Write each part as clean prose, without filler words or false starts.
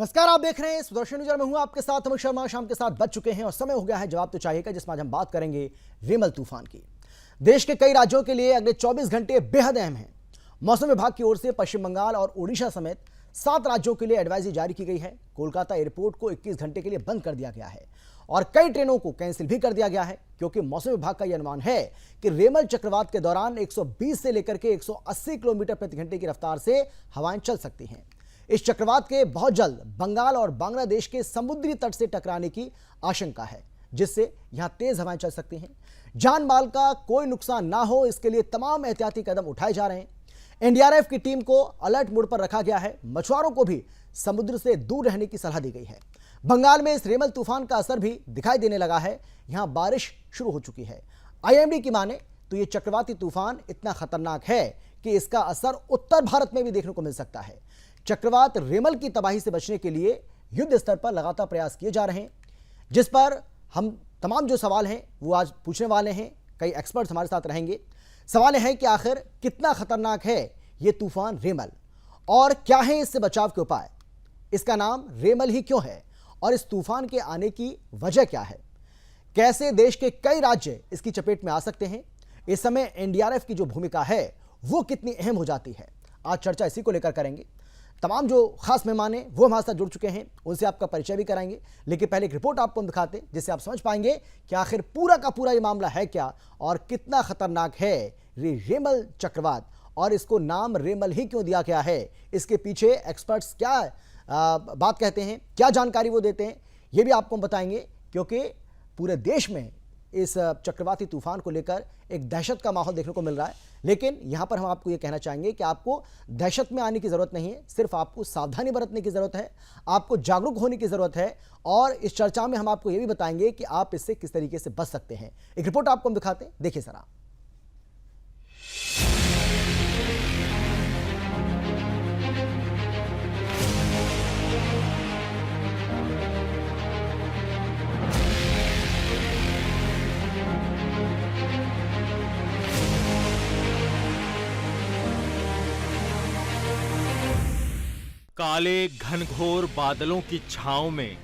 नमस्कार, आप देख रहे हैं सुदर्शन न्यूज में हूं आपके साथ अमित शर्मा। शाम के 7 बज चुके हैं और समय हो गया है जवाब तो चाहिए का, जिसमें आज हम बात करेंगे रेमल तूफान की। देश के कई राज्यों के लिए अगले 24 घंटे बेहद अहम हैं। मौसम विभाग की ओर से पश्चिम बंगाल और ओडिशा समेत 7 राज्यों के लिए एडवाइजरी जारी की गई है। कोलकाता एयरपोर्ट को 21 घंटे के लिए बंद कर दिया गया है और कई ट्रेनों को कैंसिल भी कर दिया गया है, क्योंकि मौसम विभाग का यह अनुमान है कि रेमल चक्रवात के दौरान 120 से लेकर के 180 किलोमीटर प्रति घंटे की रफ्तार से हवाएं चल सकती हैं। इस चक्रवात के बहुत जल्द बंगाल और बांग्लादेश के समुद्री तट से टकराने की आशंका है, जिससे यहां तेज हवाएं चल सकती हैं। जान माल का कोई नुकसान ना हो, इसके लिए तमाम एहतियाती कदम उठाए जा रहे हैं। एनडीआरएफ की टीम को अलर्ट मोड पर रखा गया है। मछुआरों को भी समुद्र से दूर रहने की सलाह दी गई है। बंगाल में इस रेमल तूफान का असर भी दिखाई देने लगा है। यहां बारिश शुरू हो चुकी है। आईएमडी की माने तो यह चक्रवाती तूफान इतना खतरनाक है कि इसका असर उत्तर भारत में भी देखने को मिल सकता है। चक्रवात रेमल की तबाही से बचने के लिए युद्ध स्तर पर लगातार प्रयास किए जा रहे हैं, जिस पर हम तमाम जो सवाल हैं वो आज पूछने वाले हैं। कई एक्सपर्ट्स हमारे साथ रहेंगे। सवाल है कि आखिर कितना खतरनाक है ये तूफान रेमल और क्या है इससे बचाव के उपाय। इसका नाम रेमल ही क्यों है और इस तूफान के आने की वजह क्या है। कैसे देश के कई राज्य इसकी चपेट में आ सकते हैं। इस समय एनडीआरएफ की जो भूमिका है वो कितनी अहम हो जाती है। आज चर्चा इसी को लेकर करेंगे। तमाम जो खास मेहमान हैं वो हमारे साथ जुड़ चुके हैं, उनसे आपका परिचय भी कराएंगे। लेकिन पहले एक रिपोर्ट आपको हम दिखाते हैं, जिससे आप समझ पाएंगे कि आखिर पूरा का पूरा ये मामला है क्या और कितना खतरनाक है रेमल चक्रवात और इसको नाम रेमल ही क्यों दिया गया है। इसके पीछे एक्सपर्ट्स क्या बात कहते हैं, क्या जानकारी वो देते हैं, ये भी आपको हम बताएंगे, क्योंकि पूरे देश में इस चक्रवाती तूफान को लेकर एक दहशत का माहौल देखने को मिल रहा है। लेकिन यहां पर हम आपको यह कहना चाहेंगे कि आपको दहशत में आने की जरूरत नहीं है, सिर्फ आपको सावधानी बरतने की जरूरत है, आपको जागरूक होने की जरूरत है। और इस चर्चा में हम आपको यह भी बताएंगे कि आप इससे किस तरीके से बच सकते हैं। एक रिपोर्ट आपको हम दिखाते हैं, देखिए जरा। काले घनघोर बादलों की छांव में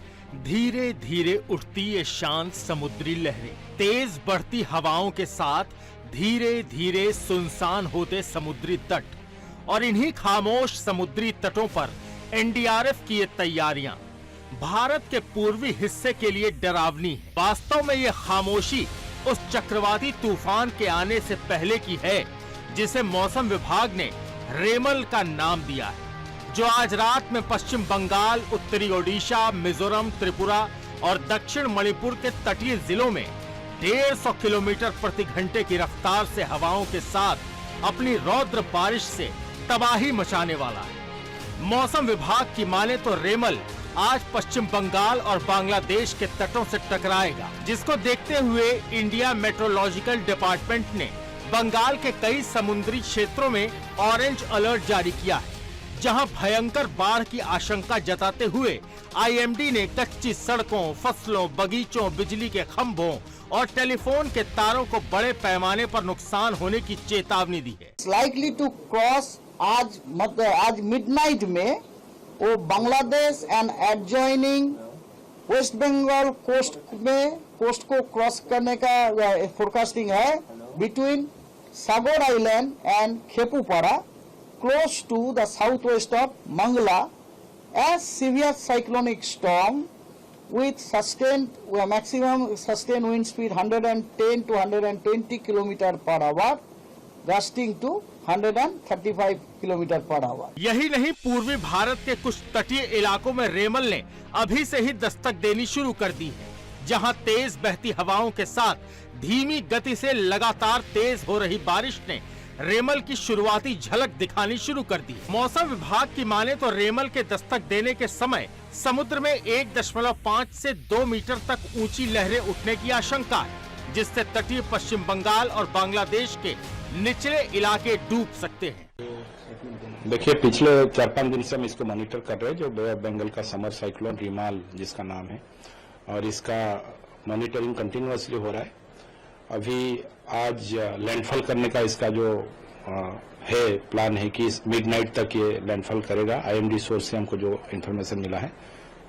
धीरे धीरे उठती ये शांत समुद्री लहरें, तेज बढ़ती हवाओं के साथ धीरे धीरे सुनसान होते समुद्री तट और इन्हीं खामोश समुद्री तटों पर एनडीआरएफ की ये तैयारियां भारत के पूर्वी हिस्से के लिए डरावनी है। वास्तव में ये खामोशी उस चक्रवाती तूफान के आने से पहले की है, जिसे मौसम विभाग ने रेमल का नाम दिया है, जो आज रात में पश्चिम बंगाल, उत्तरी ओडिशा, मिजोरम, त्रिपुरा और दक्षिण मणिपुर के तटीय जिलों में 150 किलोमीटर प्रति घंटे की रफ्तार से हवाओं के साथ अपनी रौद्र बारिश से तबाही मचाने वाला है। मौसम विभाग की माने तो रेमल आज पश्चिम बंगाल और बांग्लादेश के तटों से टकराएगा, जिसको देखते हुए इंडिया मेट्रोलॉजिकल डिपार्टमेंट ने बंगाल के कई समुद्री क्षेत्रों में ऑरेंज अलर्ट जारी किया है, जहां भयंकर बाढ़ की आशंका जताते हुए आईएमडी ने कच्ची सड़कों, फसलों, बगीचों, बिजली के खंभों और टेलीफोन के तारों को बड़े पैमाने पर नुकसान होने की चेतावनी दी है। लाइकली टू क्रॉस आज मिडनाइट में वो Bangladesh and adjoining west Bengal coast को क्रॉस करने का फोरकास्टिंग है between Sagar island and Khepupara, close to the southwest of Mangla, as severe cyclonic storm with maximum sustained wind speed 110 to 120 km per hour, gusting to 135 km per hour. यही नहीं, पूर्वी भारत के कुछ तटीय इलाकों में रेमल ने अभी से ही दस्तक देनी शुरू कर दी है, जहां तेज बहती हवाओं के साथ धीमी गति से लगातार तेज हो रही बारिश ने रेमल की शुरुआती झलक दिखानी शुरू कर दी। मौसम विभाग की माने तो रेमल के दस्तक देने के समय समुद्र में 1.5 से 2 मीटर तक ऊंची लहरें उठने की आशंका है, जिससे तटीय पश्चिम बंगाल और बांग्लादेश के निचले इलाके डूब सकते हैं। देखिए, पिछले 4-5 दिन से हम इसको मॉनिटर कर रहे हैं, जो बे ऑफ बंगाल का समर साइक्लोन रिमाल जिसका नाम है, और इसका मॉनिटरिंग कंटिन्यूअसली हो रहा है। अभी आज लैंडफॉल करने का इसका जो है प्लान है कि मिडनाइट तक ये लैंडफॉल करेगा। आईएमडी सोर्स से हमको जो इन्फॉर्मेशन मिला है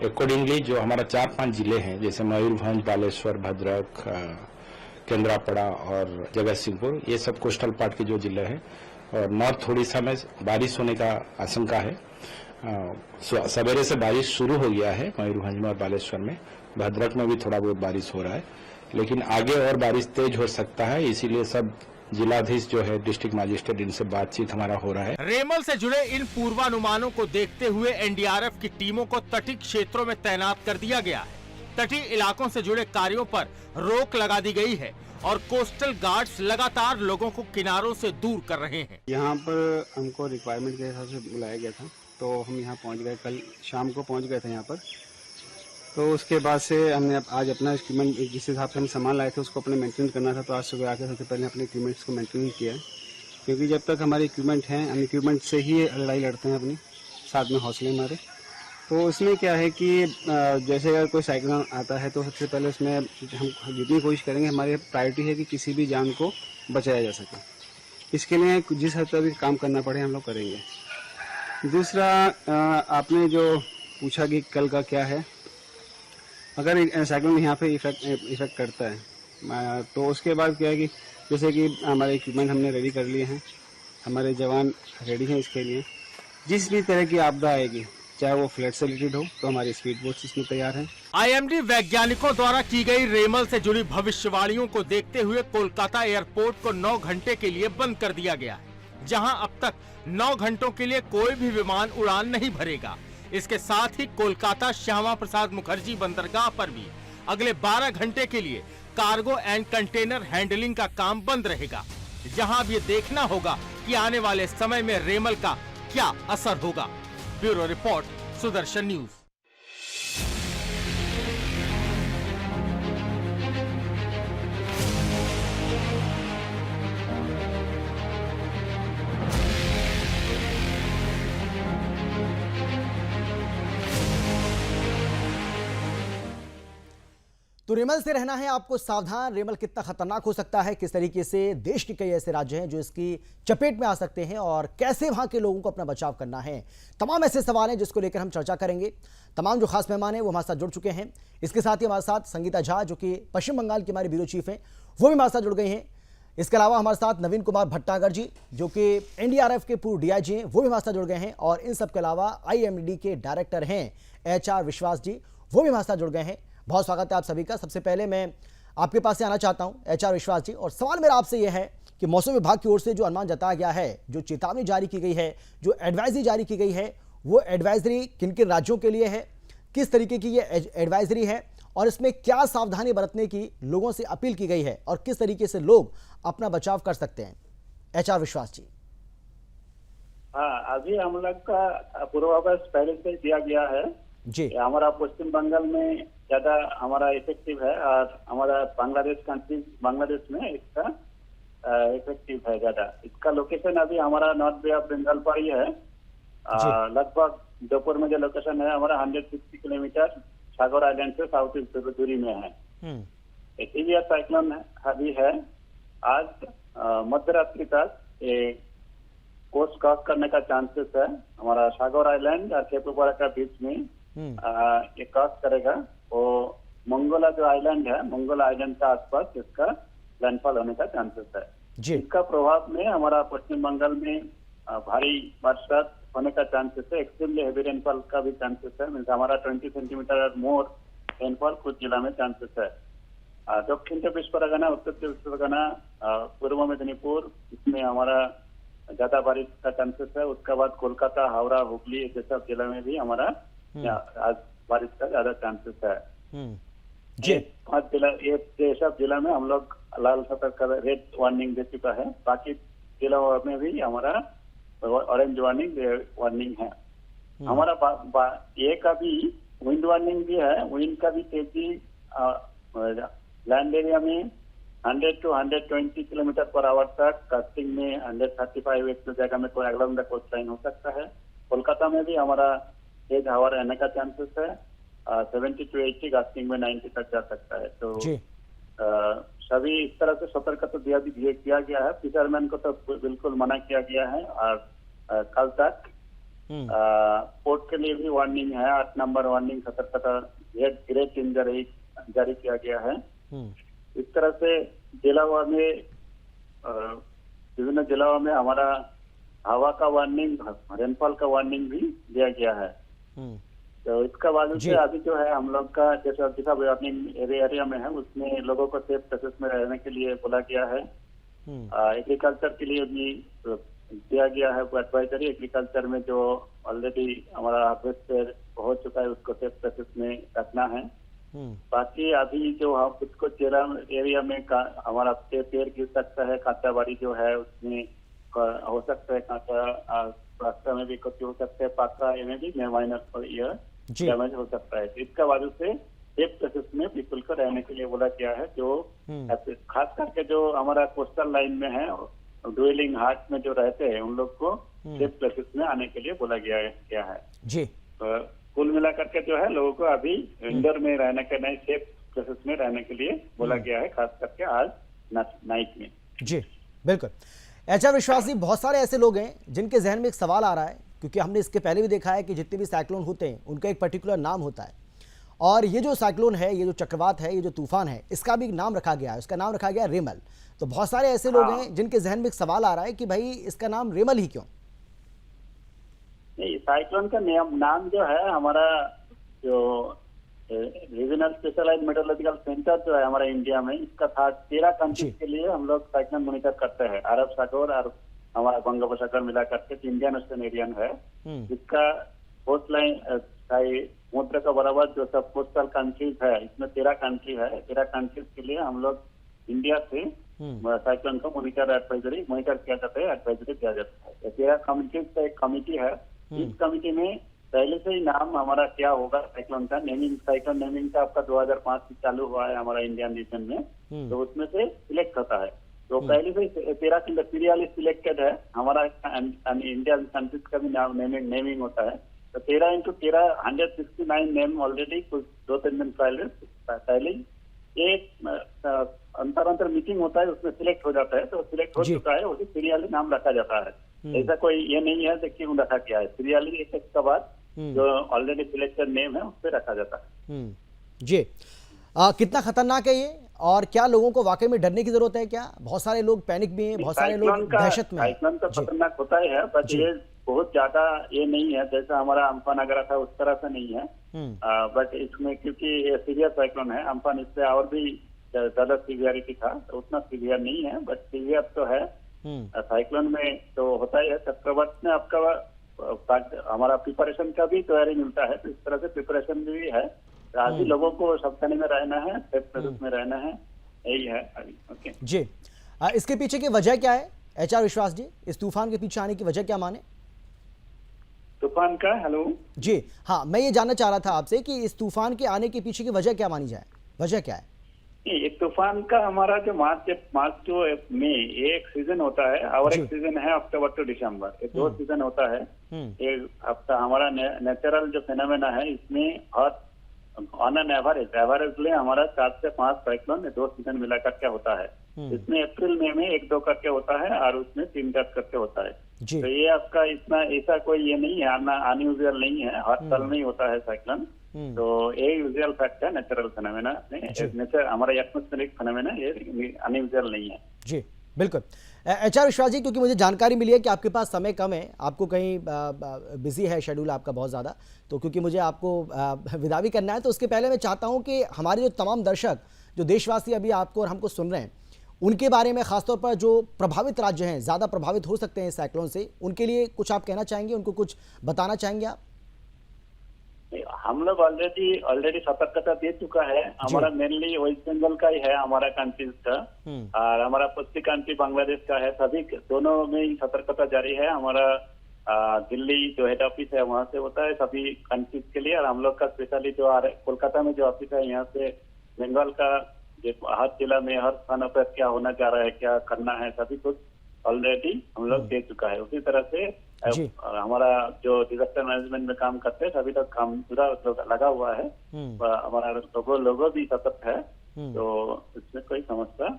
अकॉर्डिंगली जो हमारा 4-5 जिले हैं जैसे मयूरभंज, बालेश्वर, भद्रक, केंद्रापड़ा और जगतसिंहपुर, ये सब कोस्टल पार्ट के जो जिले हैं और नॉर्थ उड़ीसा में बारिश होने का आशंका है। सवेरे से बारिश शुरू हो गया है मयूरभंज में और बालेश्वर में, भद्रक में भी थोड़ा बहुत बारिश हो रहा है, लेकिन आगे और बारिश तेज हो सकता है। इसीलिए सब जिलाधीश जो है डिस्ट्रिक्ट मजिस्ट्रेट, इनसे बातचीत हमारा हो रहा है। रेमल से जुड़े इन पूर्वानुमानों को देखते हुए एनडीआरएफ की टीमों को तटीय क्षेत्रों में तैनात कर दिया गया है। तटीय इलाकों से जुड़े कार्यों पर रोक लगा दी गई है और कोस्टल गार्ड्स लगातार लोगों को किनारों से दूर कर रहे हैं। यहाँ पर हमको रिक्वायरमेंट के हिसाब से बुलाया गया था, तो हम यहाँ पहुँच गए, कल शाम को पहुँच गए थे यहाँ पर। तो उसके बाद से हमने आज अपना इक्विपमेंट, जिस हिसाब से हम सामान लाए थे उसको अपने मेंटेन करना था, तो आज सुबह आकर सबसे पहले अपने इक्विपमेंट्स को मेंटेन किया है, क्योंकि जब तक हमारे इक्विपमेंट हैं, हम इक्विपमेंट से ही लड़ाई लड़ते हैं अपनी, साथ में हौसले हमारे। तो इसमें क्या है कि जैसे अगर कोई साइक्लोन आता है तो सबसे पहले उसमें हम जितनी कोशिश करेंगे, हमारी प्रायोरिटी है कि किसी भी जान को बचाया जा सके। इसके लिए जिस हद तक भी काम करना पड़े हम लोग करेंगे। दूसरा, आपने जो पूछा कि कल का क्या है, अगर साइक्लोन यहाँ पे इफेक्ट करता है तो उसके बाद क्या है कि जैसे कि हमारे इक्विपमेंट हमने रेडी कर लिए हैं, हमारे जवान रेडी हैं इसके लिए। जिस भी तरह की आपदा आएगी, चाहे वो फ्लड से रिलेटेड हो, तो हमारी स्पीड बोट्स इसमें तैयार हैं। आईएमडी वैज्ञानिकों द्वारा की गई रेमल से जुड़ी भविष्यवाणियों को देखते हुए कोलकाता एयरपोर्ट को 9 घंटे के लिए बंद कर दिया गया है, जहां अब तक 9 घंटों के लिए कोई भी विमान उड़ान नहीं भरेगा। इसके साथ ही कोलकाता श्यामा प्रसाद मुखर्जी बंदरगाह पर भी अगले 12 घंटे के लिए कार्गो एंड कंटेनर हैंडलिंग का काम बंद रहेगा, जहां अब ये देखना होगा कि आने वाले समय में रेमल का क्या असर होगा। Bureau report, Sudarshan news. तो रेमल से रहना है आपको सावधान। रेमल कितना खतरनाक हो सकता है, किस तरीके से देश के कई ऐसे राज्य हैं जो इसकी चपेट में आ सकते हैं और कैसे वहां के लोगों को अपना बचाव करना है, तमाम ऐसे सवाल हैं जिसको लेकर हम चर्चा करेंगे। तमाम जो खास मेहमान हैं वो हमारे साथ जुड़ चुके हैं। इसके साथ ही हमारे साथ संगीता झा, जो कि पश्चिम बंगाल की हमारी ब्यूरो चीफ हैं, वो भी हमारे साथ जुड़ गई हैं। इसके अलावा हमारे साथ नवीन कुमार भट्टागर जी, जो कि एनडीआरएफ के पूर्व डीआईजी हैं, वो भी हमारे साथ जुड़ गए हैं। और इन सब के अलावा आईएमडी के डायरेक्टर हैं HR विश्वास जी, वो भी हमारे साथ जुड़ गए हैं। बहुत स्वागत है आप सभी का। सबसे पहले मैं आपके पास से आना चाहता हूं HR विश्वास जी, और सवाल मेरा आपसे यह है कि मौसम विभाग की ओर से जो अनुमान जताया गया है, जो चेतावनी जारी की गई है, जो एडवाइजरी जारी की गई है, वो एडवाइजरी किन किन राज्यों के लिए है, किस तरीके की ये एडवाइजरी है और इसमें क्या सावधानी बरतने की लोगों से अपील की गई है और किस तरीके से लोग अपना बचाव कर सकते हैं? HR विश्वास जी। हाँ, अभी हम लोग का पूर्वाभास पहले से दिया गया है जी। हमारा पश्चिम बंगाल में ज्यादा हमारा इफेक्टिव है और हमारा बांग्लादेश में इसका इफेक्टिव है ज्यादा। इसका लोकेशन अभी हमारा नॉर्थ बे ऑफ बंगाल पर ही है। लगभग दोपहर में जो लोकेशन है हमारा 160 किलोमीटर सागर आइलैंड से साउथ ईस्ट दूरी में है। सीवियर साइक्लोन अभी है। आज मध्य रात्रि तक ये कोस्ट क्रॉस करने का चांसेस है। हमारा सागर आइलैंड और केपुपारा का बीच में ये क्रॉस करेगा। वो मंगोला जो आइलैंड है, मंगोला आइलैंड का आसपास इसका लैंडफॉल होने का चांसेस है जी। इसका प्रभाव में हमारा पश्चिम बंगाल में भारी बरसात होने का चांसेस है। एक्सट्रीमली हेवी रेनफॉल का भी चांसेस है। मीन्स हमारा 20 सेंटीमीटर और मोर रेनफॉल कुछ जिला में चांसेस है। दक्षिण 24 परगना, उत्तर 24 परगना, पूर्व मेदिनीपुर, इसमें हमारा ज्यादा बारिश का चांसेस है। उसके बाद कोलकाता, हावड़ा, हुगली, ये सब जिला में भी हमारा आज बारिश का ज्यादा चांसेस है जी। 5 जिला, ये सब जिला में हम लोग लाल सतर्क रेड वार्निंग दे चुका है। बाकी जिलों में भी हमारा ऑरेंज वार्निंग है। हमारा ये का भी विंड वार्निंग भी है। विंड का भी तेजी लैंड एरिया में 100 to 120 किलोमीटर पर आवर तक, कास्टिंग में 135 एक जगह में कोई अगला कोस्ट लाइन हो सकता है। कोलकाता में भी हमारा तेज हवा रहने का चांसेस है। 70 to 80, कास्टिंग में 90 तक जा सकता है। तो सभी इस तरह से सतर्कता किया गया है। फिशरमैन को तो बिल्कुल मना किया गया है और कल तक पोर्ट के लिए भी वार्निंग है, 8 नंबर वार्निंग सतर्कता ग्रेट इंजरी जारी किया गया है। इस तरह से जिलावार में विभिन्न जिलों में हमारा हवा का वार्निंग, रेनफॉल का वार्निंग भी दिया गया है। तो इसका वजह से अभी जो है हम लोग का जैसा वार्निंग एरिया में है उसमें लोगों को सेफ प्लेसेस में रहने के लिए बोला गया है। एग्रीकल्चर के लिए भी दिया गया है एडवाइजरी। एग्रीकल्चर में जो ऑलरेडी हमारा हार्वेस्ट हो चुका है उसको सेफ प्लेसेस में रखना है। बाकी अभी जो हम कुछ एरिया में हमारा पेड़ गिर सकता है, कांचा बाड़ी जो है उसमें हो सकता है, कांचा रास्ता में भी कुछ हो सकता है, पात्रा में भी माइनर डैमेज हो सकता है। तो इसका वजह से सेफ प्लेसेस में पीपल को रहने के लिए बोला गया है। जो खास करके जो हमारा कोस्टल लाइन में है, ड्वेलिंग हार्ट में जो रहते हैं उन लोग को सेफ प्लेसेस में आने के लिए बोला गया है जी। तो कुल मिलाकर के जो है लोगों को अभी इंडोर में रहने के नहीं, सेफ प्लेसेस में रहने के लिए बोला गया है, खास करके आज नाइट में। जी बिल्कुल। एचआर विश्वास जी, बहुत सारे ऐसे लोग हैं जिनके जहन में एक सवाल आ रहा है, क्योंकि हमने इसके पहले भी देखा है कि जितने भी साइक्लोन होते हैं उनका एक पर्टिकुलर नाम होता है, और ये जो साइक्लोन है, ये जो चक्रवात है, ये जो तूफान है, इसका भी नाम रखा गया है, उसका नाम रखा गया रेमल। तो बहुत सारे ऐसे लोग हैं जिनके जहन में एक सवाल आ रहा है कि भाई इसका नाम रेमल ही क्यों? नहीं, साइक्लोन का नाम जो है हमारा जो रीजनल स्पेशलाइज्ड मेट्रोलॉजिकल सेंटर जो है हमारा इंडिया में, इसका था 13 कंट्रीज के लिए हम लोग साइक्लोन मॉनिटर करते हैं। अरब सागर और हमारा बंगोपसागर मिला करके इंडियन ओशन एरियन है। इसका कोस्ट लाइन समुद्र का बराबर जो सब कोस्टल कंट्रीज है, इसमें 13 कंट्री है। 13 कंट्रीज के लिए हम लोग इंडिया से साइक्लोन को मॉनिटर किया जाता है, एडवाइजरी दिया जाता है। 13 कमिटीज का एक कमिटी है। इस कमिटी में पहले से ही नाम हमारा क्या होगा साइक्लोन का साइक्लोन नेमिंग का आपका 2005 से चालू हुआ है हमारा इंडियन रीजन में। तो उसमें से सिलेक्ट होता है। तो पहले से 13 सीरियली सिलेक्टेड है। हमारा इंडियन कंट्रीज का भी नाम नेमिंग होता है। तो 13 into 13 169 नेम ऑलरेडी कुछ 2-3 दिन पहले एक अंतर मीटिंग होता है, उसमें सिलेक्ट हो जाता है। तो सिलेक्ट हो चुका है, उसे सीरियली नाम रखा जाता है। ऐसा कोई ये नहीं है कि क्यों रखा गया है, सीरियली एक के बाद जो ऑलरेडी सिलेक्टेड नेम है उस पर रखा जाता है। जी कितना खतरनाक है ये, और क्या लोगों को वाकई में डरने की जरूरत है? क्या बहुत सारे लोग पैनिक भी हैं, बहुत सारे लोग दहशत में हैं। साइक्लोन तो खतरनाक होता ही है, बट ये बहुत ज्यादा ये नहीं है जैसा हमारा अम्फान अगर था उस तरह से नहीं है। बट इसमें क्योंकि ये सीवियर साइक्लोन है, अम्फान इससे और भी ज्यादा सीवियरिटी था, तो उतना सीवियर नहीं है, बट सीवियर तो है। साइक्लोन में तो होता ही है। चक्रवात में आपका हमारा प्रिपरेशन का भी तैयारी मिलता है, तो इस तरह से प्रिपरेशन भी है। आज भी लोगों को सावधानी में रहना है, सेफ प्लेसेस में रहना है, यही है अभी। ओके जी, इसके पीछे की वजह क्या है एचआर विश्वास जी? इस तूफान के पीछे आने की वजह क्या माने? तूफान का हेलो जी हाँ, मैं ये जानना चाह रहा था आपसे कि इस तूफान के आने के पीछे की वजह क्या मानी जाए, वजह क्या है? ये तूफान का हमारा जो मार्च टू मई ये एक सीजन होता है, और एक सीजन है अक्टूबर टू दिसंबर। ये 2 सीजन होता है। एक हफ्ता हमारा नेचुरल जो फेनोमेना है, इसमें हर ऑन एन एवरेजली हमारा 4 से 5 साइक्लोन 2 सीजन मिला करके होता है। इसमें अप्रैल मई में 1-2 करके होता है, और उसमें 3-4 करके होता है। तो ये आपका इतना ऐसा कोई ये नहीं है, अनयूजुअल नहीं है, हर साल नहीं होता है साइक्लोन। तो ये यूजुअल फैक्ट है नेचुरल फेनोमेना, नेचर हमारा एटमॉस्फेरिक फेनोमेना, ये अनयूजुअल नहीं है। जी बिल्कुल। एचआर विश्वास जी, क्योंकि मुझे जानकारी मिली है कि आपके पास समय कम है, आपको कहीं बिजी है शेड्यूल आपका बहुत ज़्यादा, तो क्योंकि मुझे आपको विदा भी करना है, तो उसके पहले मैं चाहता हूं कि हमारे जो तमाम दर्शक, जो देशवासी अभी आपको और हमको सुन रहे हैं, उनके बारे में, खासतौर पर जो प्रभावित राज्य हैं, ज़्यादा प्रभावित हो सकते हैं साइक्लोन से, उनके लिए कुछ आप कहना चाहेंगे, उनको कुछ बताना चाहेंगे आप? हम लोग ऑलरेडी सतर्कता दे चुका है। हमारा मेनली वेस्ट बंगाल का ही है, हमारा कंट्रीज का, और हमारा पश्चिमी कंट्री बांग्लादेश का है। सभी दोनों में ही सतर्कता जारी है। हमारा दिल्ली जो हेड ऑफिस है वहाँ से होता है सभी कंट्रीज के लिए, और हम लोग का स्पेशली जो कोलकाता में जो ऑफिस है, यहाँ से बंगाल का हर जिला में हर स्थानों पर क्या होना चाह रहा है, क्या करना है, सभी कुछ ऑलरेडी हम लोग दे चुका है। उसी तरह से हमारा जो डिजास्टर मैनेजमेंट में काम करते हैं सभी तक काम पूरा लगा हुआ है। हमारा लोगों भी सतर्क है, तो इसमें कोई समस्या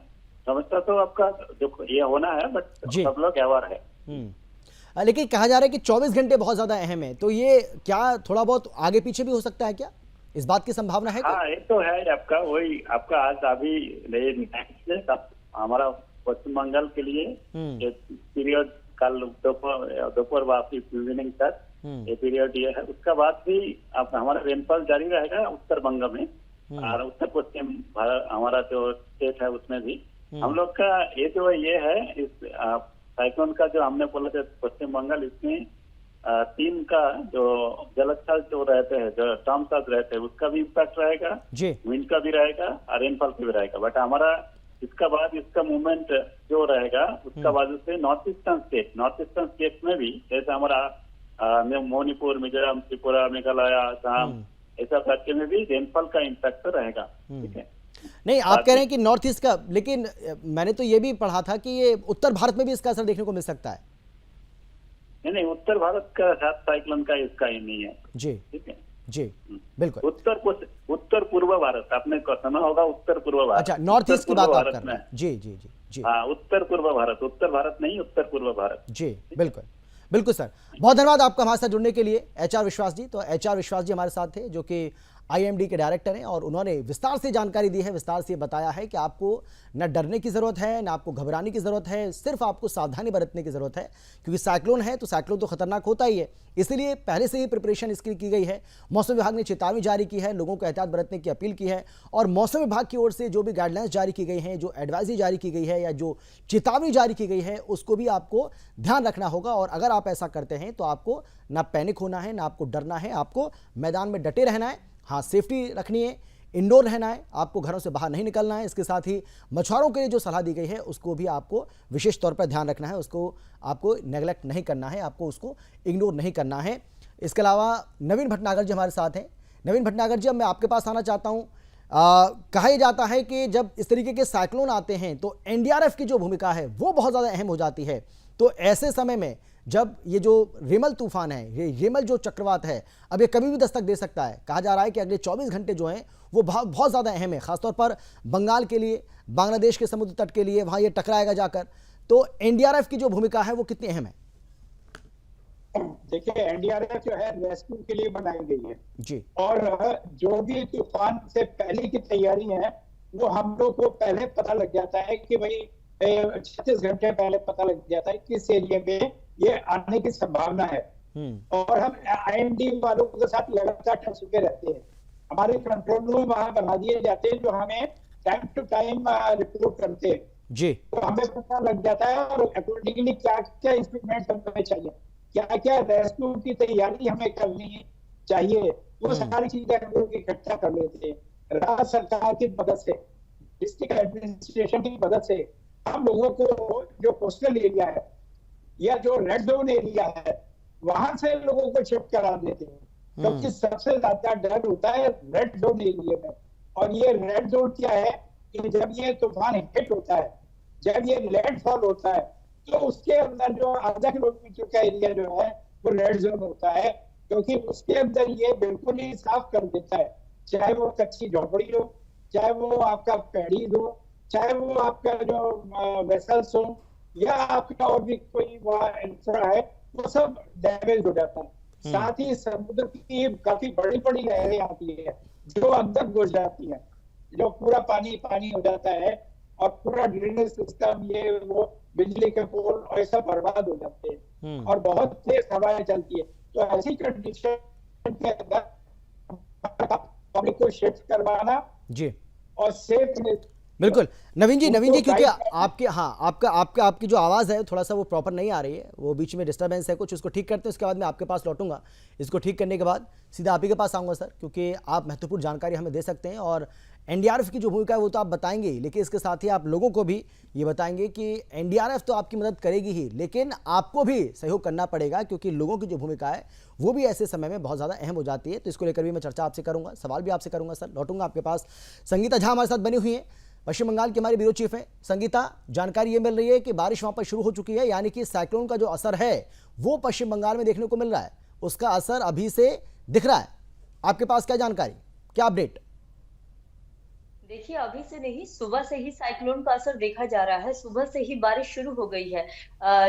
तो आपका जो ये होना है, बट जी। सब लोग अवेयर है। लेकिन कहा जा रहा है कि 24 घंटे बहुत ज्यादा अहम है, तो ये क्या थोड़ा बहुत आगे पीछे भी हो सकता है क्या? इस बात की संभावना है क्या? हाँ, ये तो है आपका, वही आपका आज अभी हमारा पश्चिम बंगाल के लिए ये पीरियड कल दोपहर वापसी इवनिंग तक ये पीरियड ये है। उसका बाद भी आप हमारा रेनफॉल जारी रहेगा उत्तर बंग में और उत्तर पश्चिम भारत, हमारा जो स्टेट है उसमें भी हम लोग का ये जो ये है इस साइक्लोन का जो हमने बोला था पश्चिम बंगाल, इसमें 3 का जो जलोच्छास जो रहते हैं, जो टर्म्स रहते हैं, उसका भी इम्पैक्ट रहेगा, जी। विंड का भी रहेगा और रेनफॉल का भी रहेगा। बट हमारा इसका बाद इसका मूवमेंट जो रहेगा उसका बाद से नॉर्थ ईस्टर्न स्टेट में भी, जैसे हमारा मणिपुर, मिजोरम, त्रिपुरा, मेघालय, असम, ऐसा राज्य में भी रेनफॉल का इम्पैक्ट रहेगा। ठीक है, नहीं, आप कह रहे हैं कि नॉर्थ ईस्ट का, लेकिन मैंने तो ये भी पढ़ा था कि ये उत्तर भारत में भी इसका असर देखने को मिल सकता है। नहीं, उत्तर भारत का साथ साइक्लोन का इसका ही नहीं है। जी ठीक है जी, बिल्कुल। उत्तर पूर्व भारत आपने सुना होगा, उत्तर पूर्व भारत। अच्छा, नॉर्थ ईस्ट की बात आप भारत कर रहे हैं। जी जी जी जी, हाँ, उत्तर पूर्व भारत, उत्तर भारत नहीं, उत्तर पूर्व भारत। जी बिल्कुल बिल्कुल सर, बहुत धन्यवाद आपका हमारे साथ जुड़ने के लिए HR विश्वास जी। तो HR विश्वास जी हमारे साथ थे, जो कि IMD के डायरेक्टर हैं, और उन्होंने विस्तार से जानकारी दी है, विस्तार से बताया है कि आपको न डरने की ज़रूरत है, न आपको घबराने की ज़रूरत है, सिर्फ आपको सावधानी बरतने की ज़रूरत है, क्योंकि साइक्लोन है तो साइक्लोन तो खतरनाक होता ही है, इसलिए पहले से ही प्रिपरेशन इसकी की गई है। मौसम विभाग ने चेतावनी जारी की है, लोगों को एहतियात बरतने की अपील की है, और मौसम विभाग की ओर से जो भी गाइडलाइंस जारी की गई हैं, जो एडवाइजरी जारी की गई है या जो चेतावनी जारी की गई है, उसको भी आपको ध्यान रखना होगा। और अगर आप ऐसा करते हैं तो आपको ना पैनिक होना है, ना आपको डरना है, आपको मैदान में डटे रहना है। हाँ, सेफ्टी रखनी है, इंडोर रहना है, आपको घरों से बाहर नहीं निकलना है। इसके साथ ही मछुआरों के लिए जो सलाह दी गई है उसको भी आपको विशेष तौर पर ध्यान रखना है, उसको आपको नेगलेक्ट नहीं करना है, आपको उसको इग्नोर नहीं करना है। इसके अलावा नवीन भटनागर जी हमारे साथ हैं। नवीन भटनागर जी, अब मैं आपके पास आना चाहता हूँ। कहा जाता है कि जब इस तरीके के साइक्लोन आते हैं तो NDRF की जो भूमिका है वो बहुत ज़्यादा अहम हो जाती है। तो ऐसे समय में जब ये जो रिमल तूफान है, ये रिमल जो चक्रवात है, अब ये कभी भी दस्तक दे सकता है। कहा जा रहा है कि अगले 24 घंटे जो हैं वो बहुत ज़्यादा अहम है, खासतौर पर बंगाल के लिए, बांग्लादेश के समुद्र तट के लिए, वहाँ ये टकराएगा जाकर। तो NDRF की जो भूमिका है वो कितनी अहम है? देखिए, NDRF जो है रेस्क्यू के लिए बनाई गई है जी, और जो भी तूफान से पहले की तैयारी है वो हम लोग को पहले पता लग जाता है कि भाई 36 घंटे पहले पता लग जाता है किस एरिया में ये आने की संभावना है। और हम IMD वालों के साथ लगातार टच में रहते हैं। हमारे कंट्रोल रूम वहां बना दिए जाते हैं जो हमें टाइम टू टाइम रिपोर्ट करते हैं जी, तो हमें पता लग जाता है और अकॉर्डिंगली क्या क्या इंस्ट्रूमेंट हमें चाहिए, क्या क्या रेस्क्यू की तैयारी हमें करनी चाहिए, वो सारी चीजें हम लोग इकट्ठा कर लेते हैं। राज्य सरकार की मदद से, डिस्ट्रिक्ट एडमिनिस्ट्रेशन की मदद से हम लोगों को जो कोस्टल एरिया है या जो रेड जोन एरिया है वहां से लोगों को शिफ्ट करा देते हैं, क्योंकि सबसे ज्यादा डर होता है रेड जोन एरिया में। और ये रेड जोन क्या है कि जब ये तूफान हिट होता है, जब ये लैंडफॉल होता है, तो उसके अंदर जो आधा किलोमीटर का एरिया जो है वो रेड जोन होता है, क्योंकि उसके अंदर ये बिल्कुल ही साफ कर देता है, चाहे वो कच्ची झोपड़ी हो, चाहे वो आपका पैड़ी हो, चाहे वो आपका जो वेसल्स हो, या आपका और भी कोई वहाँ इंफ्रा है, वो सब डैमेज हो जाता है। साथ ही समुद्र की काफी बड़ी बड़ी लहरें आती है जो अंदर घुस जाती है, जो पूरा पानी पानी हो जाता है और पूरा ड्रेनेज सिस्टम, ये वो बिजली के पोल और सब बर्बाद हो जाते हैं और बहुत तेज हवाएं चलती है। तो ऐसी कंडीशन के अंदर पब्लिक को शिफ्ट करवाना जी, और सेफ। बिल्कुल नवीन जी, क्योंकि आपकी जो आवाज़ है थोड़ा सा वो प्रॉपर नहीं आ रही है, वो बीच में डिस्टर्बेंस है कुछ, उसको ठीक करते हैं, उसके बाद मैं आपके पास लौटूंगा। इसको ठीक करने के बाद सीधा आप ही के पास आऊँगा सर, क्योंकि आप महत्वपूर्ण जानकारी हमें दे सकते हैं और NDRF की जो भूमिका है वो तो आप बताएंगे ही, लेकिन इसके साथ ही आप लोगों को भी ये बताएंगे कि NDRF तो आपकी मदद करेगी ही, लेकिन आपको भी सहयोग करना पड़ेगा, क्योंकि लोगों की जो भूमिका है वो भी ऐसे समय में बहुत ज़्यादा अहम हो जाती है। तो इसको लेकर भी मैं चर्चा आपसे करूँगा, सवाल भी आपसे करूँगा सर। लौटूंगा आपके पास। संगीता झा हमारे साथ बनी हुई है, पश्चिम बंगाल की हमारी ब्यूरो चीफ है। संगीता, जानकारी ये मिल रही है कि बारिश वहां पर शुरू हो चुकी है, यानी कि साइक्लोन का जो असर है वो पश्चिम बंगाल में देखने को मिल रहा है, उसका असर अभी से दिख रहा है। आपके पास क्या जानकारी, क्या अपडेट? देखिए अभी से नहीं, सुबह से ही साइक्लोन का असर देखा जा रहा है। सुबह से ही बारिश शुरू हो गई है।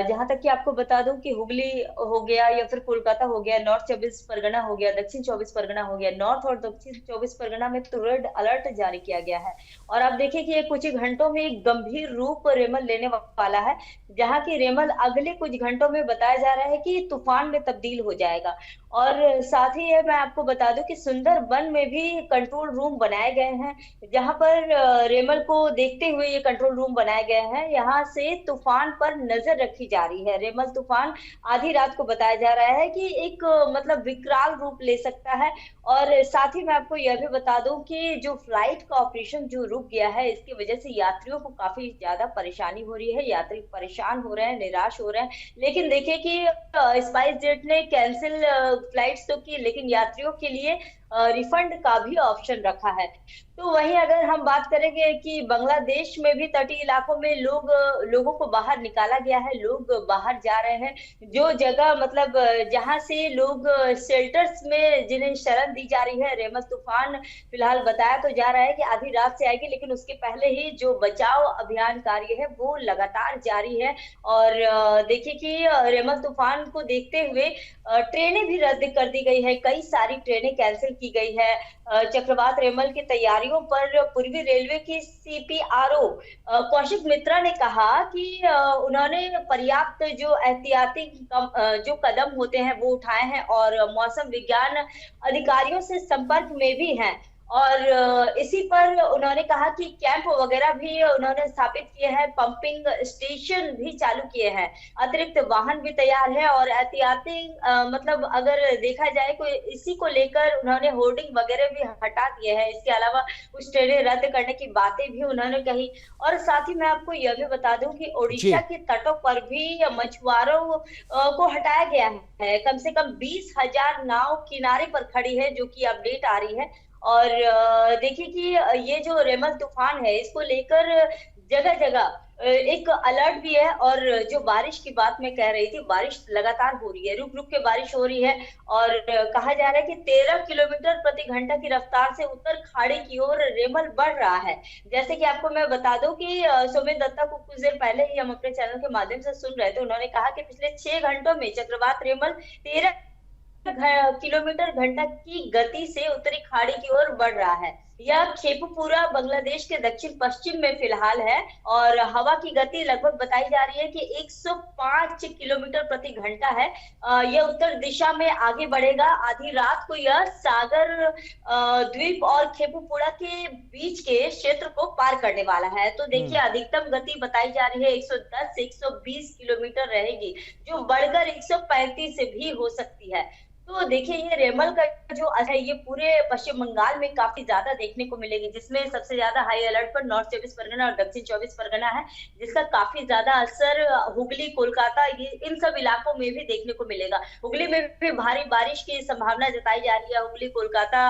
जहाँ तक कि आपको बता दूं कि हुगली हो गया या फिर कोलकाता हो गया, नॉर्थ 24 परगना हो गया, दक्षिण 24 परगना हो गया, नॉर्थ और दक्षिण 24 परगना में तो रेड अलर्ट जारी किया गया है। और आप देखिए कि ये कुछ ही घंटों में एक गंभीर रूप रेमल लेने वाला है, जहाँ की रेमल अगले कुछ घंटों में बताया जा रहा है कि तूफान में तब्दील हो जाएगा। और साथ ही ये मैं आपको बता दूं कि सुंदरबन में भी कंट्रोल रूम बनाए गए हैं, जहां पर रेमल को देखते हुए ये कंट्रोल रूम बनाए गए हैं। यहाँ से तूफान पर नजर रखी जा रही है। रेमल तूफान आधी रात को बताया जा रहा है कि एक मतलब विकराल रूप ले सकता है। और साथ ही मैं आपको यह भी बता दूं कि जो फ्लाइट का ऑपरेशन जो रुक गया है, इसकी वजह से यात्रियों को काफी ज्यादा परेशानी हो रही है। यात्री परेशान हो रहे हैं, निराश हो रहे हैं। लेकिन देखिए कि स्पाइस जेट ने कैंसिल फ्लाइट्स तो की, लेकिन यात्रियों के लिए रिफंड का भी ऑप्शन रखा है। तो वहीं अगर हम बात करेंगे कि बांग्लादेश में भी तटीय इलाकों में लोगों को बाहर निकाला गया है, लोग बाहर जा रहे हैं। जो जगह मतलब जहां से लोग शेल्टर्स में जिन्हें शरण दी जा रही है, रेमल तूफान फिलहाल बताया तो जा रहा है कि आधी रात से आएगी, लेकिन उसके पहले ही जो बचाव अभियान कार्य है वो लगातार जारी है। और देखिए कि रेमल तूफान को देखते हुए ट्रेनें भी रद्द कर दी गई है, कई सारी ट्रेनें कैंसिल की गई है। चक्रवात रेमल की तैयारियों पर पूर्वी रेलवे की सीपीआरओ कौशिक मित्रा ने कहा कि उन्होंने पर्याप्त जो एहतियाती जो कदम होते हैं वो उठाए हैं और मौसम विज्ञान अधिकारियों से संपर्क में भी हैं। और इसी पर उन्होंने कहा कि कैंप वगैरह भी उन्होंने स्थापित किए हैं, पंपिंग स्टेशन भी चालू किए हैं, अतिरिक्त वाहन भी तैयार है। और एहतियाती मतलब अगर देखा जाए तो इसी को लेकर उन्होंने होर्डिंग वगैरह भी हटा दिए हैं। इसके अलावा कुछ ट्रेनें रद्द करने की बातें भी उन्होंने कही। और साथ ही मैं आपको यह भी बता दूं कि ओडिशा के तटों पर भी मछुआरों को हटाया गया है। कम से कम 20,000 नाव किनारे पर खड़ी है, जो कि अपडेट आ रही है। और देखिए कि ये जो रेमल तूफान है, इसको लेकर जगह जगह एक अलर्ट भी है। और जो बारिश की बात मैं कह रही थी, बारिश लगातार हो रही है, रुक रुक के बारिश हो रही है। और कहा जा रहा है कि 13 किलोमीटर प्रति घंटा की रफ्तार से उत्तर खाड़ी की ओर रेमल बढ़ रहा है। जैसे कि आपको मैं बता दूं कि सुमित दत्ता को कुछ देर पहले ही हम अपने चैनल के माध्यम से सुन रहे थे। उन्होंने कहा कि पिछले 6 घंटों में चक्रवात रेमल 13 किलोमीटर घंटा की गति से उत्तरी खाड़ी की ओर बढ़ रहा है। यह खेपुपुरा बांग्लादेश के दक्षिण पश्चिम में फिलहाल है और हवा की गति लगभग बताई जा रही है कि 105 किलोमीटर प्रति घंटा है। यह उत्तर दिशा में आगे बढ़ेगा। आधी रात को यह सागर द्वीप और खेपुपुरा के बीच के क्षेत्र को पार करने वाला है। तो देखिए अधिकतम गति बताई जा रही है 110 से 120 किलोमीटर रहेगी, जो बढ़कर 135 से भी हो सकती है। तो देखिए ये रेमल का जो असर है ये पूरे पश्चिम बंगाल में काफी ज्यादा देखने को मिलेगी, जिसमें सबसे ज्यादा हाई अलर्ट पर नॉर्थ 24 परगना और दक्षिण 24 परगना है, जिसका काफी ज्यादा असर हुगली, कोलकाता इन सब इलाकों में भी देखने को मिलेगा। हुगली में भी भारी बारिश की संभावना जताई जा रही है। हुगली, कोलकाता,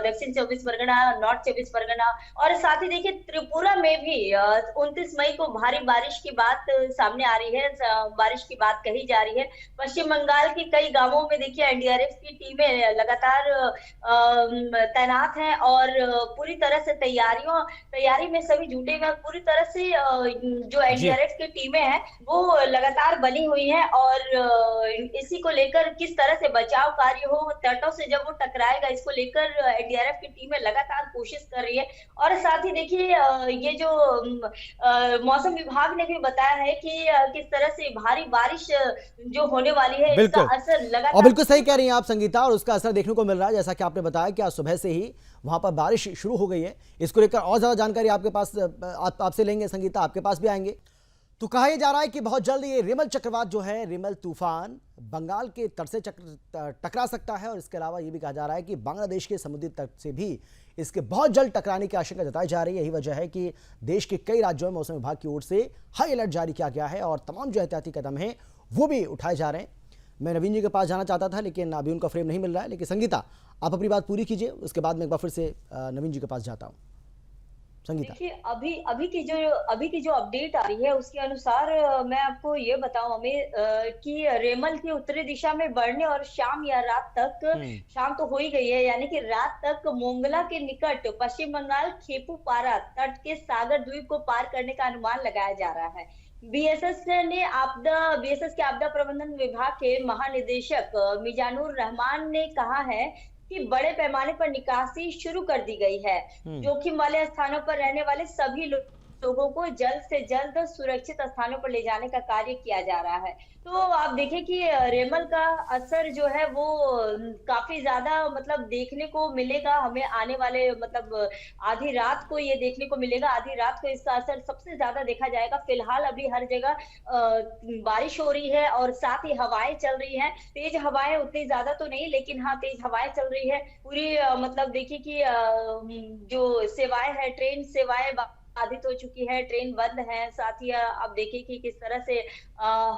दक्षिण 24 परगना, नॉर्थ 24 परगना। और साथ ही देखिए त्रिपुरा में भी 29 मई को भारी बारिश की बात सामने आ रही है, बारिश की बात कही जा रही है। पश्चिम बंगाल के कई गांवों में देखिए एनडीआरएफ की टीमें लगातार तैनात हैं और पूरी तरह से तैयारी में सभी जुटे हुए। पूरी तरह से जो एनडीआरएफ की टीमें हैं वो लगातार बनी हुई हैं और इसी को लेकर किस तरह से बचाव कार्य हो, तटों से जब वो टकराएगा, इसको लेकर एनडीआरएफ की टीमें लगातार कोशिश कर रही है। और साथ ही देखिए ये जो मौसम विभाग ने भी बताया है कि किस तरह से भारी बारिश जो होने वाली है, इसका असर लगातार। और बिल्कुल सही कह रही हैं आप संगीता, और उसका असर देखने को मिल रहा है। जैसा कि आपने बताया कि आज सुबह से ही वहां पर बारिश शुरू हो गई है। इसको लेकर और ज्यादा जानकारी आपके पास आपसे लेंगे संगीता, आपके पास भी आएंगे। तो कहा यह जा रहा है कि बहुत जल्द ये रेमल चक्रवात जो है, रेमल तूफान बंगाल के तट से टकरा सकता है। और इसके अलावा ये भी कहा जा रहा है कि बांग्लादेश के समुद्री तट से भी इसके बहुत जल्द टकराने की आशंका जताई जा रही है। यही वजह है कि देश के कई राज्यों में मौसम विभाग की ओर से हाई अलर्ट जारी किया गया है और तमाम जो एहतियाती कदम हैं वो भी उठाए जा रहे हैं। मैं नवीन जी के पास जाना चाहता था, लेकिन अभी उनका फ्रेम नहीं मिल रहा है। लेकिन संगीता, आप अपनी बात पूरी कीजिए, उसके बाद मैं एक बार फिर से नवीन जी के पास जाता हूँ। संगीता। देखिए अभी की जो अपडेट आ रही है उसके अनुसार मैं आपको ये बताऊं हमें कि रेमल की उत्तरी दिशा में बढ़ने और शाम या रात तक, शाम तो हो ही गई है, यानी कि रात तक मोंगला के निकट पश्चिम बंगाल खेपुपारा तट के सागर द्वीप को पार करने का अनुमान लगाया जा रहा है। बीएसएस के आपदा प्रबंधन विभाग के महानिदेशक मिजानुर रहमान ने कहा है कि बड़े पैमाने पर निकासी शुरू कर दी गई है। जोखिम वाले स्थानों पर रहने वाले सभी लोगों को जल्द से जल्द सुरक्षित स्थानों पर ले जाने का कार्य किया जा रहा है। तो आप देखें कि रेमल का असर जो है वो काफी ज्यादा मतलब देखने को मिलेगा हमें आने वाले मतलब आधी रात को ये देखने को मिलेगा। आधी रात को इसका असर सबसे ज्यादा देखा जाएगा। फिलहाल अभी हर जगह बारिश हो रही है और साथ ही हवाएं चल रही हैं। तेज हवाएं उतनी ज्यादा तो नहीं, लेकिन हाँ तेज हवाएं चल रही है। पूरी मतलब देखिए कि जो सेवाएं है, ट्रेन सेवाएं बाधित हो चुकी है, ट्रेन बंद है। साथ ही आप देखिए कि किस तरह से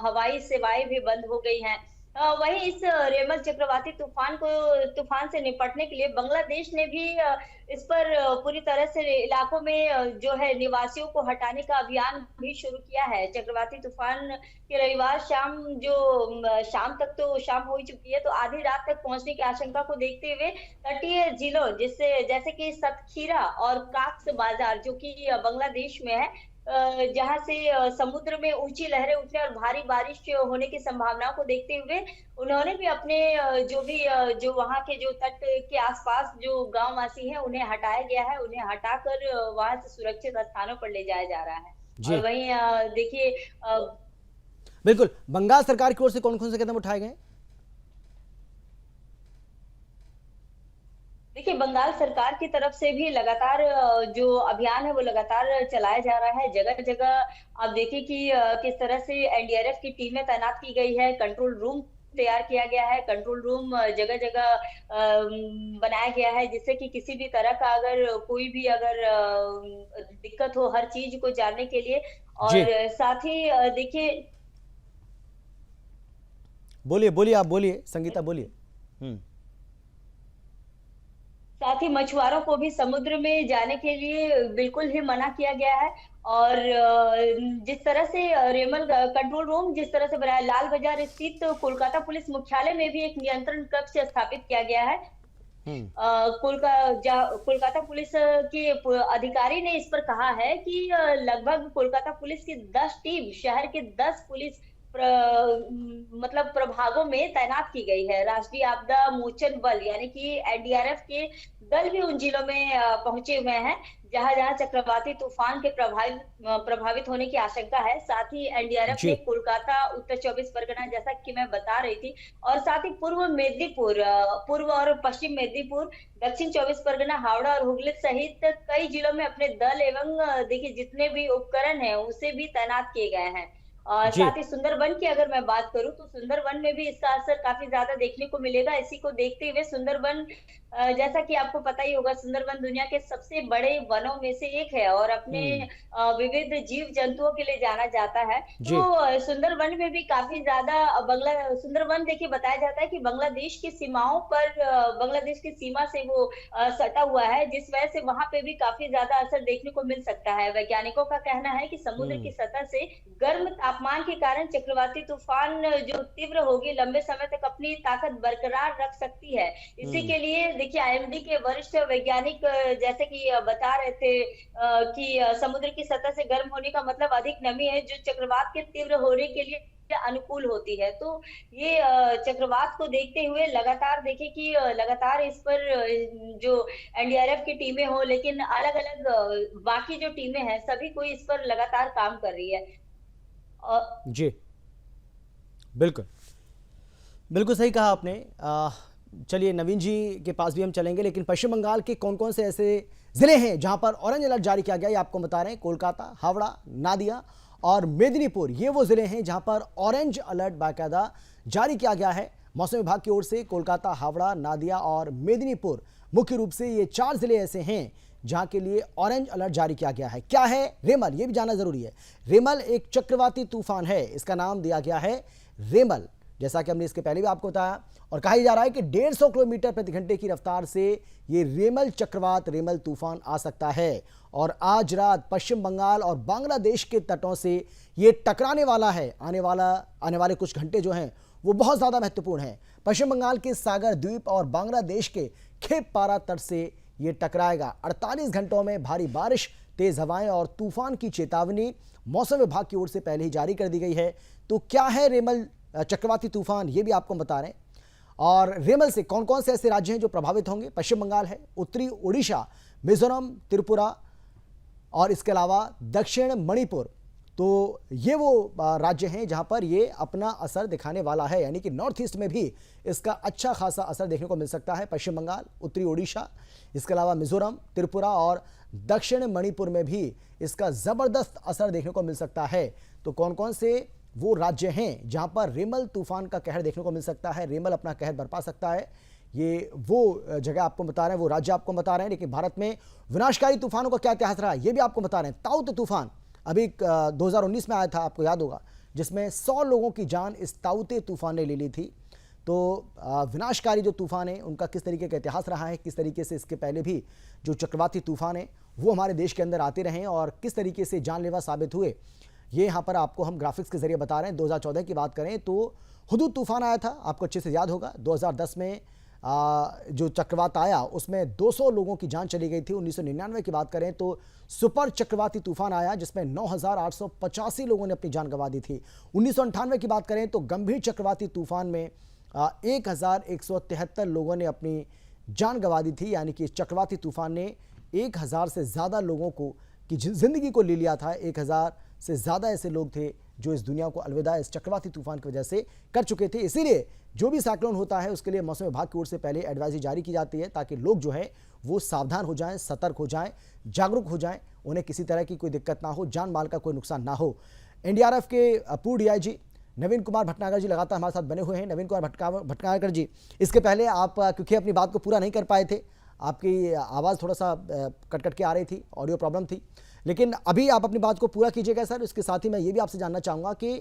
हवाई सेवाएं भी बंद हो गई हैं। वहीं इस रेमल चक्रवाती तूफान से निपटने के लिए बांग्लादेश ने भी इस पर पूरी तरह से इलाकों में जो है निवासियों को हटाने का अभियान भी शुरू किया है। चक्रवाती तूफान के रविवार शाम तक तो शाम हो ही चुकी है, तो आधी रात तक पहुंचने की आशंका को देखते हुए तटीय जिलों जैसे कि सतखीरा और काक्स बाजार जो कि बांग्लादेश में है, जहां से समुद्र में ऊंची लहरें उठने और भारी बारिश होने की संभावनाओं को देखते हुए उन्होंने भी अपने जो वहां के जो तट के आसपास जो गांव वासी हैं उन्हें हटाया गया है। उन्हें हटाकर वहां से सुरक्षित स्थानों पर ले जाया जा रहा है। और वहीं देखिए बिल्कुल, बंगाल सरकार की ओर से कौन कौन से कदम उठाए गए? देखिए बंगाल सरकार की तरफ से भी लगातार जो अभियान है वो लगातार चलाया जा रहा है। जगह जगह आप देखिए कि किस तरह से एनडीआरएफ की टीमें तैनात की गई है। कंट्रोल रूम तैयार किया गया है। कंट्रोल रूम जगह जगह बनाया गया है, जिससे कि किसी भी तरह का अगर कोई भी अगर दिक्कत हो हर चीज को जानने के लिए। और साथ ही देखिए बोलिए आप बोलिए संगीता, बोलिए। साथ ही मछुआरों को भी समुद्र में जाने के लिए बिल्कुल ही मना किया गया है। और जिस तरह से रेमल कंट्रोल रूम जिस तरह से बनाया, लाल बाजार स्थित कोलकाता पुलिस मुख्यालय में भी एक नियंत्रण कक्ष स्थापित किया गया है। कोलकाता पुलिस के अधिकारी ने इस पर कहा है कि लगभग कोलकाता पुलिस की 10 टीम शहर के 10 पुलिस मतलब प्रभागों में तैनात की गई है। राष्ट्रीय आपदा मोचन बल यानी कि एनडीआरएफ के दल भी उन जिलों में पहुंचे हुए हैं जहां जहां चक्रवाती तूफान के प्रभावित होने की आशंका है। साथ ही एनडीआरएफ ने कोलकाता, उत्तर 24 परगना जैसा कि मैं बता रही थी, और साथ ही पूर्व और पश्चिम मेदिनीपुर, दक्षिण 24 परगना, हावड़ा और हुगली सहित कई जिलों में अपने दल एवं देखिए जितने भी उपकरण है उसे भी तैनात किए गए हैं। और साथ ही सुंदरबन की अगर मैं बात करूं तो सुंदरबन में भी इसका असर काफी ज्यादा देखने को मिलेगा। इसी को देखते हुए सुंदरबन, जैसा कि आपको पता ही होगा, सुंदरबन दुनिया के सबसे बड़े वनों में से एक है और अपने विविध जीव जंतुओं के लिए जाना जाता है। तो सुंदरबन में भी काफी ज्यादा सुंदरबन देखिए बताया जाता है कि बांग्लादेश की सीमाओं पर, बांग्लादेश की सीमा से वो सटा हुआ है, जिस वजह से वहां पे भी काफी ज्यादा असर देखने को मिल सकता है। वैज्ञानिकों का कहना है कि समुद्र की सतह से गर्म तापमान के कारण चक्रवाती तूफान जो तीव्र होगी लंबे समय तक अपनी ताकत बरकरार रख सकती है। इसी के लिए देखिए आईएमडी के वरिष्ठ वैज्ञानिक जैसे कि बता रहे थे कि समुद्र की सतह से गर्म होने का मतलब अधिक नमी है जो चक्रवात के तीव्र होने के लिए अनुकूल होती है। तो ये चक्रवात को देखते हुए लगातार देखिए कि लगातार इस पर जो एनडीआरएफ की टीमें हो, लेकिन अलग अलग बाकी जो टीमें हैं सभी कोई इस पर लगातार काम कर रही है। जी बिल्कुल सही कहा आपने। चलिए नवीन जी के पास भी हम चलेंगे, लेकिन पश्चिम बंगाल के कौन कौन से ऐसे जिले हैं जहां पर ऑरेंज अलर्ट जारी किया गया ये आपको बता रहे हैं। कोलकाता, हावड़ा, नादिया और मेदिनीपुर, ये वो जिले हैं जहां पर ऑरेंज अलर्ट बाकायदा जारी किया गया है मौसम विभाग की ओर से। कोलकाता, हावड़ा, नादिया और मेदिनीपुर, मुख्य रूप से ये 4 जिले ऐसे हैं जहां के लिए ऑरेंज अलर्ट जारी किया गया है। क्या है रेमल, ये भी जानना जरूरी है। रेमल एक चक्रवाती तूफान है, इसका नाम दिया गया है रेमल। जैसा कि हमने इसके पहले भी आपको बताया। और कहा जा रहा है कि 150 किलोमीटर प्रति घंटे की रफ्तार से ये रेमल चक्रवात, रेमल तूफान आ सकता है और आज रात पश्चिम बंगाल और बांग्लादेश के तटों से ये टकराने वाला है। आने वाले कुछ घंटे जो हैं वो बहुत ज़्यादा महत्वपूर्ण हैं। पश्चिम बंगाल के सागर द्वीप और बांग्लादेश के खेपपारा तट से ये टकराएगा। 48 घंटों में भारी बारिश, तेज हवाएं और तूफान की चेतावनी मौसम विभाग की ओर से पहले ही जारी कर दी गई है। तो क्या है रेमल चक्रवाती तूफान, ये भी आपको बता रहे हैं। और रेमल से कौन कौन से ऐसे राज्य हैं जो प्रभावित होंगे? पश्चिम बंगाल है, उत्तरी ओडिशा, मिजोरम, त्रिपुरा और इसके अलावा दक्षिण मणिपुर। तो ये वो राज्य हैं जहां पर ये अपना असर दिखाने वाला है, यानी कि नॉर्थ ईस्ट में भी इसका अच्छा खासा असर देखने को मिल सकता है। पश्चिम बंगाल, उत्तरी ओडिशा, इसके अलावा मिजोरम, त्रिपुरा और दक्षिण मणिपुर में भी इसका ज़बरदस्त असर देखने को मिल सकता है। तो कौन कौन से वो राज्य हैं जहां पर रेमल तूफान का कहर देखने को मिल सकता है, रेमल अपना कहर बरपा सकता है, ये वो जगह आपको बता रहे हैं, वो राज्य आपको बता रहे हैं। लेकिन भारत में विनाशकारी तूफानों का क्या इतिहास रहा है, ये भी आपको बता रहे हैं। ताउते तूफान अभी 2019 में आया था, आपको याद होगा, जिसमें 100 लोगों की जान इस ताउते तूफान ने ले ली थी। तो विनाशकारी जो तूफान है उनका किस तरीके का इतिहास रहा है, किस तरीके से इसके पहले भी जो चक्रवाती तूफान है वो हमारे देश के अंदर आते रहे और किस तरीके से जानलेवा साबित हुए, ये यहाँ पर आपको हम ग्राफिक्स के जरिए बता रहे हैं। 2014 की बात करें तो हुदूद तूफान आया था, आपको अच्छे से याद होगा। 2010 में जो चक्रवात आया उसमें 200 लोगों की जान चली गई थी। 1999 की बात करें तो सुपर चक्रवाती तूफान आया जिसमें 9,885 लोगों ने अपनी जान गंवा दी थी। 1998 की बात करें तो गंभीर चक्रवाती तूफान में 1,173 लोगों ने अपनी जान गंवा दी थी, यानी कि चक्रवाती तूफान ने 1,000 से ज़्यादा लोगों को की ज़िंदगी को ले लिया था। 1,000 से ज़्यादा ऐसे लोग थे जो इस दुनिया को अलविदा इस चक्रवाती तूफान की वजह से कर चुके थे। इसीलिए जो भी साइक्लोन होता है उसके लिए मौसम विभाग की ओर से पहले एडवाइजरी जारी की जाती है ताकि लोग जो है वो सावधान हो जाएं, सतर्क हो जाएं, जागरूक हो जाएं, उन्हें किसी तरह की कोई दिक्कत ना हो, जान माल का कोई नुकसान ना हो। एनडीआरएफ के पूर्व डीआईजी नवीन कुमार भटनागर जी लगातार हमारे साथ बने हुए हैं। नवीन कुमार भटनागर जी, इसके पहले आप क्योंकि अपनी बात को पूरा नहीं कर पाए थे, आपकी आवाज़ थोड़ा सा कट कट के आ रही थी, ऑडियो प्रॉब्लम थी, लेकिन अभी आप अपनी बात को पूरा कीजिएगा सर। इसके साथ ही मैं ये भी आपसे जानना चाहूँगा कि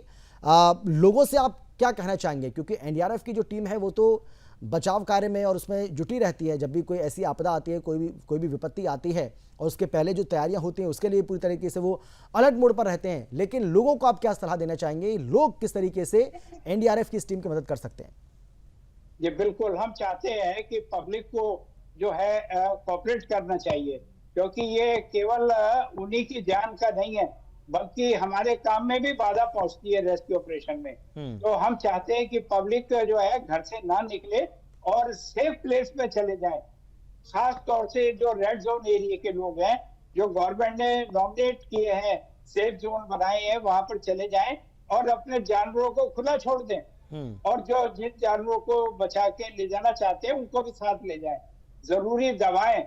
लोगों से आप क्या कहना चाहेंगे, क्योंकि एनडीआरएफ की जो टीम है वो तो बचाव कार्य में और उसमें जुटी रहती है। जब भी कोई ऐसी आपदा आती है, कोई भी विपत्ति आती है और उसके पहले जो तैयारियां होती हैं उसके लिए पूरी तरीके से वो अलर्ट मोड पर रहते हैं। लेकिन लोगों को आप क्या सलाह देना चाहेंगे, लोग किस तरीके से एनडीआरएफ की इस टीम की मदद कर सकते हैं? जी बिल्कुल, हम चाहते हैं कि पब्लिक को जो है कोऑपरेट करना चाहिए, क्योंकि ये केवल उन्हीं की जान का नहीं है बल्कि हमारे काम में भी बाधा पहुंचती है रेस्क्यू ऑपरेशन में। तो हम चाहते हैं कि पब्लिक जो है घर से ना निकले और सेफ प्लेस पे चले जाएं। खास तौर से जो रेड जोन एरिया के लोग हैं, जो गवर्नमेंट ने नॉमिनेट किए हैं, सेफ जोन बनाए हैं, वहां पर चले जाएं और अपने जानवरों को खुला छोड़ दें। और जो जिन जानवरों को बचा के ले जाना चाहते हैं उनको भी साथ ले जाएं। जरूरी दवाएं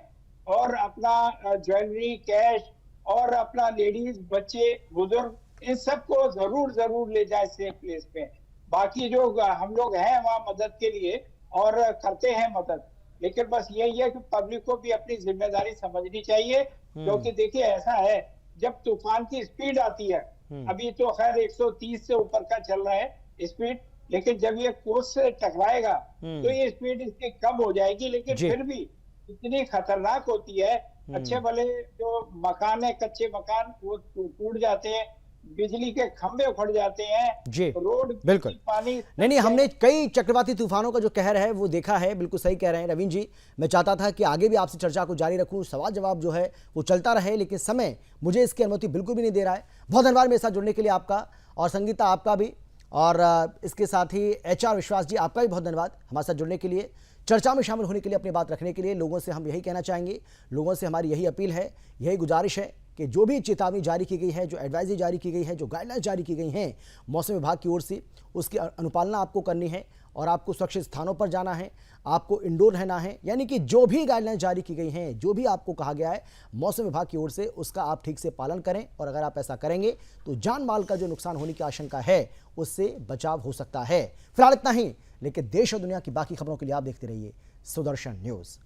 और अपना ज्वेलरी, कैश और अपना लेडीज, बच्चे, बुजुर्ग, इन सबको जरूर ले जाए सेफ प्लेस पे। बाकी जो हम लोग हैं वहाँ मदद के लिए और करते हैं मदद, लेकिन बस यही है कि पब्लिक को भी अपनी जिम्मेदारी समझनी चाहिए। क्योंकि देखिए ऐसा है, जब तूफान की स्पीड आती है, अभी तो खैर 130 से ऊपर का चल रहा है स्पीड, लेकिन जब ये कोस्ट से टकराएगा तो ये स्पीड इसकी कम हो जाएगी, लेकिन फिर भी इतनी खतरनाक होती है। अच्छे भले जो मकान है, कच्चे मकान, वो टूट जाते हैं, बिजली के खंभे उखड़ जाते हैं, जी रोड बिल्कुल पानी। नहीं, हमने कई चक्रवाती तूफानों का जो कहर है वो देखा है। बिल्कुल सही कह रहे हैं रवीन जी। मैं चाहता था कि आगे भी आपसे चर्चा को जारी रखूं, सवाल जवाब जो है वो चलता रहे, लेकिन समय मुझे इसकी अनुमति बिल्कुल भी नहीं दे रहा है। बहुत धन्यवाद मेरे साथ जुड़ने के लिए आपका, और संगीता आपका भी, और इसके साथ ही HR विश्वास जी आपका भी बहुत धन्यवाद हमारे साथ जुड़ने के लिए, चर्चा में शामिल होने के लिए, अपनी बात रखने के लिए। लोगों से हम यही कहना चाहेंगे, लोगों से हमारी यही अपील है, यही गुजारिश है कि जो भी चेतावनी जारी की गई है, जो एडवाइजरी जारी की गई है, जो गाइडलाइंस जारी की गई हैं मौसम विभाग की ओर से, उसकी अनुपालना आपको करनी है और आपको सुरक्षित स्थानों पर जाना है, आपको इंडोर रहना है। यानी कि जो भी गाइडलाइंस जारी की गई हैं, जो भी आपको कहा गया है मौसम विभाग की ओर से, उसका आप ठीक से पालन करें। और अगर आप ऐसा करेंगे तो जान माल का जो नुकसान होने की आशंका है उससे बचाव हो सकता है। फिलहाल इतना ही, लेकिन देश और दुनिया की बाकी खबरों के लिए आप देखते रहिए सुदर्शन न्यूज़।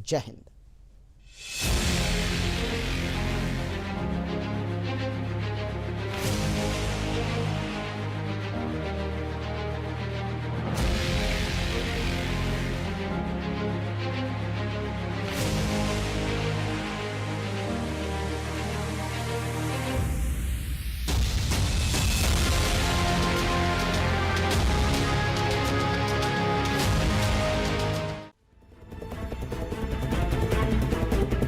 जय हिंद।